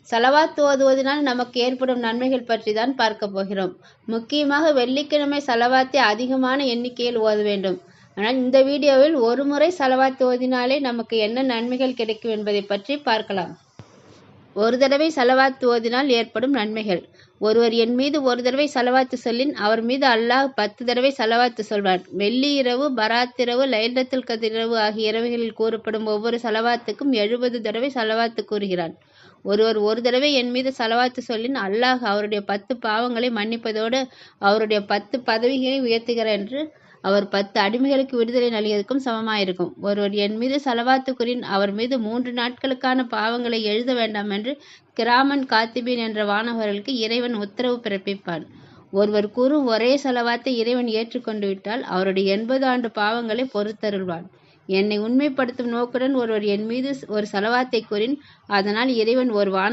ஸலவாத் ஓதுவதனால் நமக்கு ஏற்படும் நன்மைகள் பற்றி தான் பார்க்க போகிறோம். முக்கியமாக வெள்ளிக்கிழமை ஸலவாத்தை அதிகமான எண்ணிக்கையில் ஓத வேண்டும். ஆனால் இந்த வீடியோவில் ஒரு முறை ஸலவாத் ஓதினாலே நமக்கு என்ன நன்மைகள் கிடைக்கும் என்பதை பற்றி பார்க்கலாம். ஒரு தடவை ஸலவாத் ஓதினால் ஏற்படும் நன்மைகள். ஒருவர் என் மீது ஒரு தடவை ஸலவாத்து சொல்லின் அவர் மீது அல்லாஹ் 10 தடவை ஸலவாத்து சொல்வான். வெள்ளி இரவு, பராத் இரவு, லைலத்துல் கத்ர் இரவு ஆகிய இரவுகளில் கூறப்படும் ஒவ்வொரு ஸலவாத்துக்கும் 70 தடவை ஸலவாத்து கூறுகிறான். ஒருவர் ஒரு தடவை என் மீது ஸலவாத்து சொல்லின் அல்லாஹ் அவருடைய 10 பாவங்களை மன்னிப்பதோடு அவருடைய 10 பதவிகளை உயர்த்துகிறார் என்று அவர் 10 அடிமைகளுக்கு விடுதலை நல்கியதற்கும் சமமாயிருக்கும். ஒருவர் என் மீது ஸலவாத்து கூறின் அவர் மீது 3 நாட்களுக்கான பாவங்களை எழுத வேண்டாம் என்று கிராமன் காத்திபீன் என்ற வானவர்களுக்கு இறைவன் உத்தரவு பிறப்பிப்பான். ஒருவர் கூறும் ஒரே ஸலவாத்தை இறைவன் ஏற்றுக்கொண்டு விட்டால் அவருடைய 80 ஆண்டு பாவங்களை பொறுத்தருள்வான். என்னை உண்மைப்படுத்தும் நோக்குடன் ஒருவர் என் மீது ஒரு ஸலவாத்தை கூறின் அதனால் இறைவன் ஒரு வான